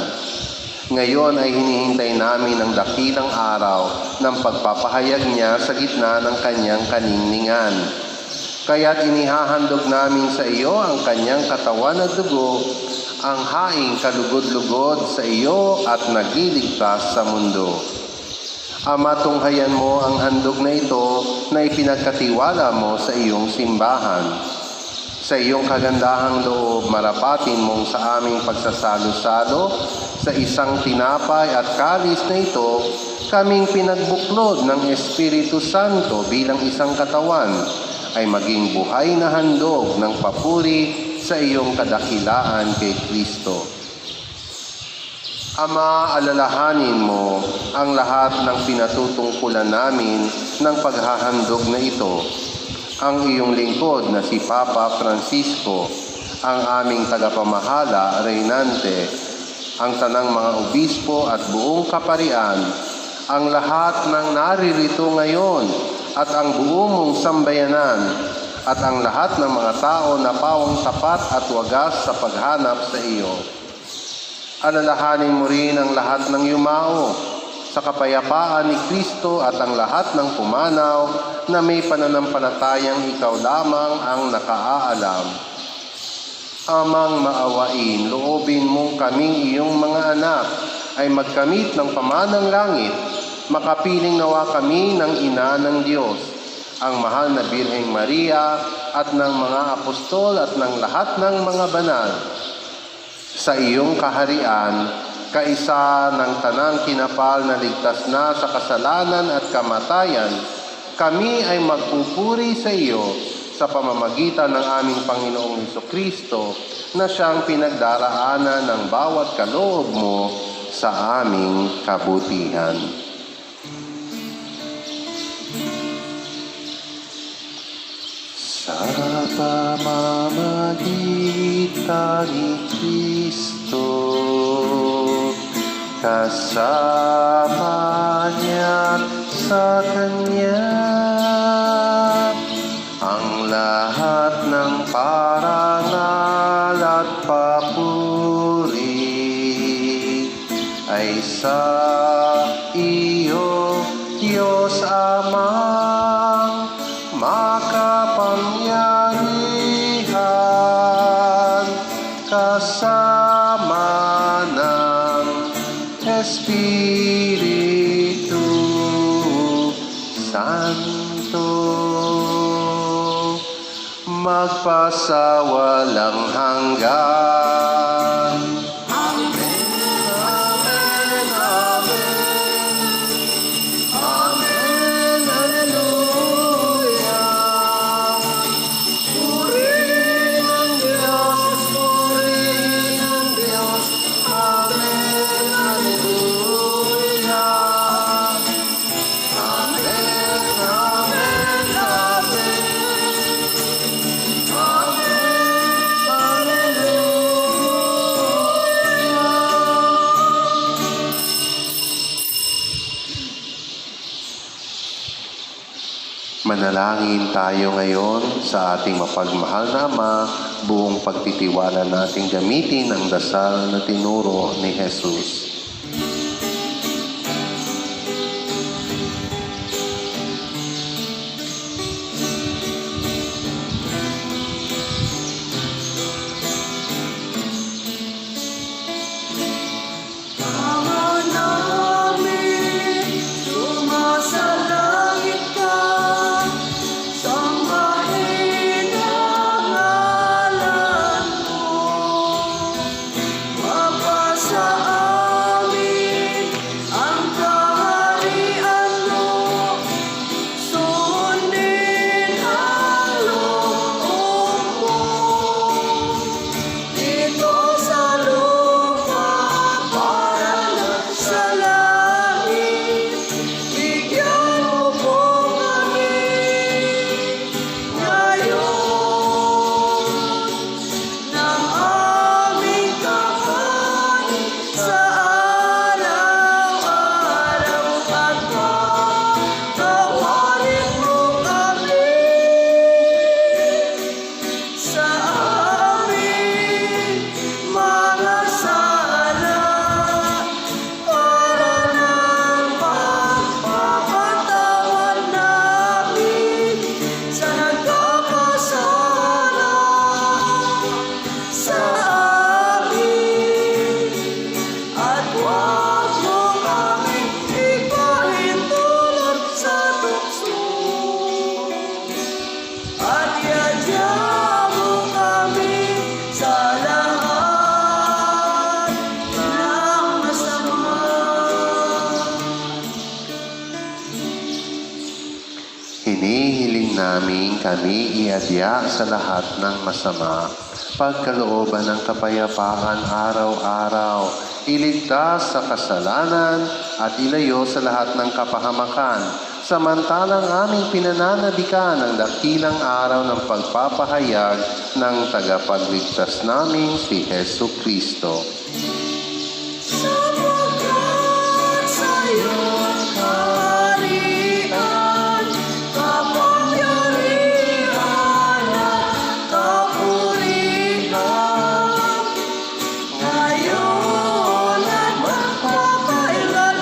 Ngayon ay hinihintay namin ang dakilang araw ng pagpapahayag niya sa gitna ng Kanyang kaningningan. Kaya't inihahandog namin sa iyo ang Kanyang katawan at dugo, ang haing kalugod-lugod sa iyo at nagliligtas sa mundo. Ama, tunghayan mo ang handog na ito na ipinagkatiwala mo sa iyong simbahan. Sa iyong kagandahang loob, marapatin mong sa aming pagsasalo-salo sa isang tinapay at kalis na ito, kaming pinagbuklod ng Espiritu Santo bilang isang katawan, ay maging buhay na handog ng papuri sa iyong kadakilaan kay Kristo. Ama, alalahanin mo ang lahat ng pinatutungkulan namin ng paghahandog na ito. Ang iyong lingkod na si Papa Francisco, ang aming tagapamahala, Reynante, ang tanang mga obispo at buong kaparian, ang lahat ng naririto ngayon at ang buong mong sambayanan, at ang lahat ng mga tao na pawang tapat at wagas sa paghanap sa iyo. Alalahanin mo rin ang lahat ng yumao sa kapayapaan ni Kristo at ang lahat ng pumanaw na may pananampalatayang ikaw lamang ang nakaaalam. Amang maawain, loobin mong kaming iyong mga anak ay magkamit ng pamanang langit, makapiling nawa kami ng Ina ng Diyos, ang mahal na Birheng Maria at ng mga apostol at ng lahat ng mga banal. Sa iyong kaharian, kaisa ng tanang kinapal na ligtas na sa kasalanan at kamatayan, kami ay magpupuri sa iyo sa pamamagitan ng aming Panginoong Hesukristo na siyang pinagdaraanan ng bawat kaloob mo sa aming kabutihan. Sa pamamagitan ni Kristo, kasama niya sa Kanya, ang lahat ng parangal at papuri ay sa iyo, Diyos Amang makapangyarihan, kasama ng Espiritu Santo, magpasawalang hanggan. Amen, amen, amen. Amen, hallelujah. Purihin ang Diyos, purihin ang Diyos. Amen, hallelujah. Amen, amen, amen. Manalangin tayo ngayon sa ating mapagmahal na Ama, buong pagtitiwala nating gamitin ang dasal na tinuro ni Jesus. Ama namin, sumasalangit ka, sambahin ang ngalan mo, mapasa namin kami iadya sa lahat ng masama. Pagkalooban ng kapayapaan araw-araw, iligtas sa kasalanan at ilayo sa lahat ng kapahamakan. Samantalang aming pinananabikan ang dakilang araw ng pagpapahayag ng tagapagligtas namin si Hesu Kristo. Sapagkat sa'yo kaharian, kapangyarihan at kapurihan, ngayon at magpakailanman.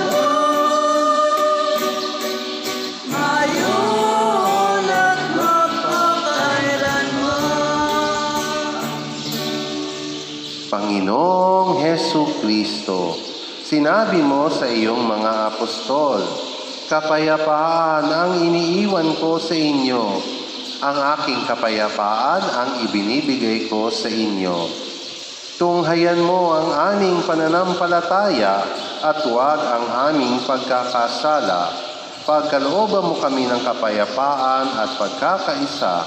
Ngayon at magpakailanman. Panginoong Hesu Kristo, sinabi mo sa iyong mga apostol, kapayapaan ang iniiwan ko sa inyo, ang aking kapayapaan ang ibinibigay ko sa inyo. Tunghayan mo ang aming pananampalataya at huwag ang aming pagkakasala. Pagkalooban mo kami ng kapayapaan at pagkakaisa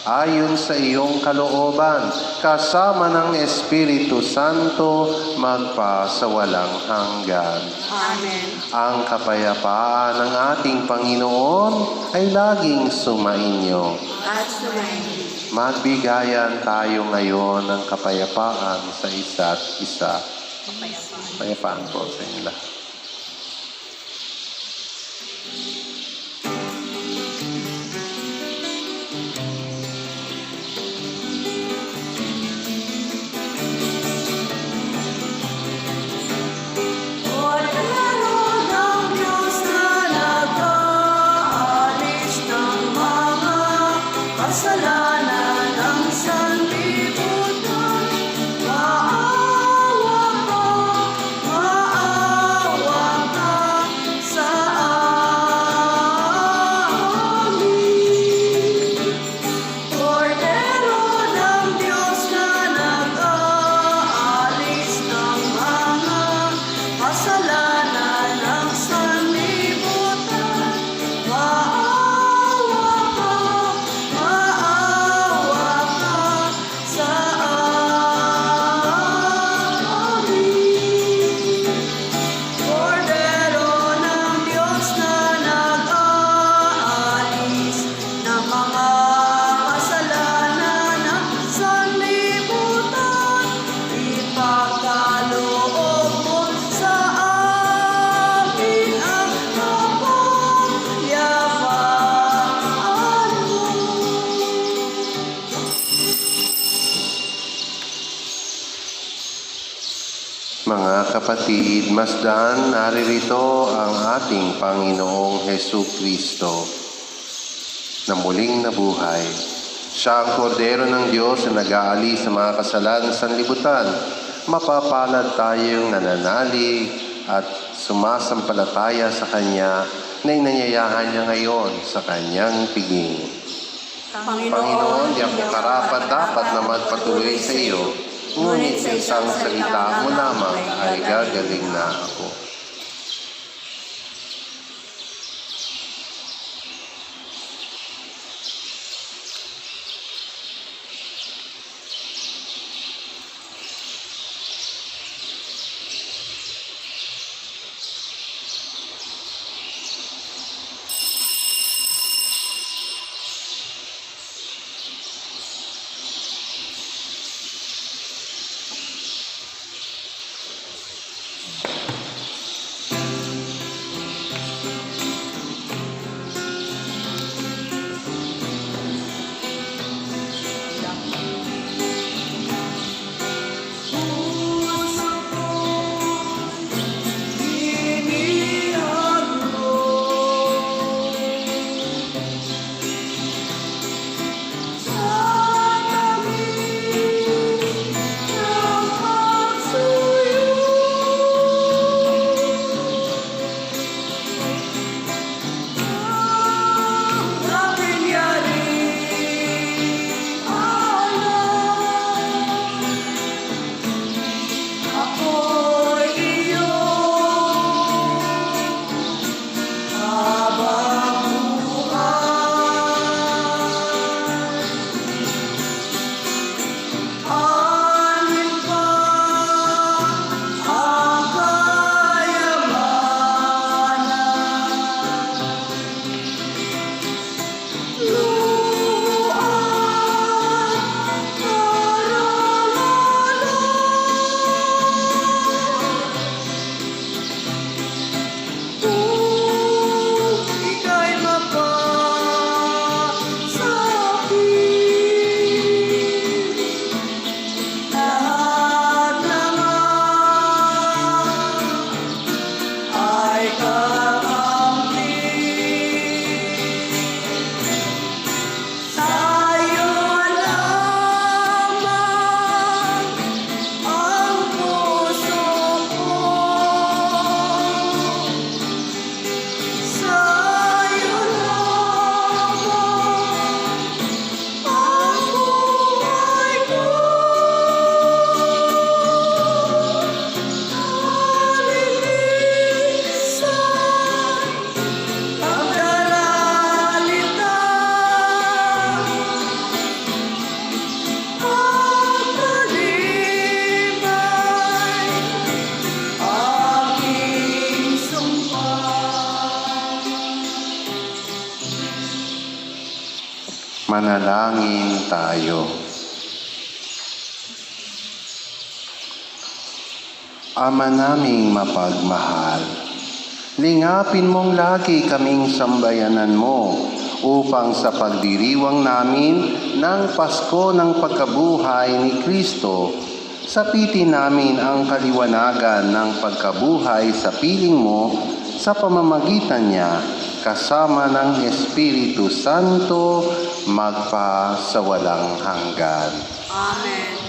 ayon sa iyong kalooban, kasama ng Espiritu Santo, magpa sa walang hanggan. Amen. Ang kapayapaan ng ating Panginoon ay laging sumainyo. At sumayin. Magbigayan tayo ngayon ng kapayapaan sa isa't isa. Kapayapaan po sa inyo lahat. Kordero ng Diyos na nag-aalis ng mga kasalanan ng sanlibutan, maawa ka sa amin. Kordero ng Diyos na nag-aalis ng mga kasalanan ng sanlibutan, maawa ka sa amin. Kordero ng Diyos na nag-aalis ng mga kasalanan ng sanlibutan, ipagkaloob mo sa amin ang kapayapaan mo. Mga kapatid, masdan naririto ang ating Panginoong Hesu Kristo na muling nabuhay. Siya ang kordero ng Diyos na nag-aalis sa mga kasalanan sa sanlibutan. Mapapalad tayong nananalig at sumasampalataya sa Kanya na inanyayahan niya ngayon sa Kanyang piging. Panginoon, di ako karapat-dapat na magpatuloy sa iyo, ngunit sa isang salita mo lamang ay gagaling na ako. Manalangin tayo. Ama naming mapagmahal, lingapin mong lagi kaming sambayanan mo upang sa pagdiriwang namin ng Pasko ng pagkabuhay ni Kristo, sapitin namin ang kaliwanagan ng pagkabuhay sa piling mo sa pamamagitan niya kasama ng Espiritu Santo magpa sa walang hanggan. Amen.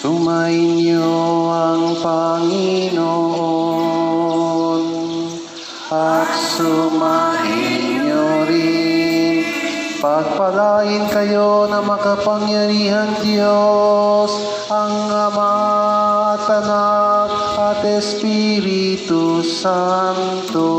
Sumainyo ang Panginoon at sumainyo rin. Pagpalain kayo na makapangyarihan Diyos, ang Ama at Anak at Espiritu Santo.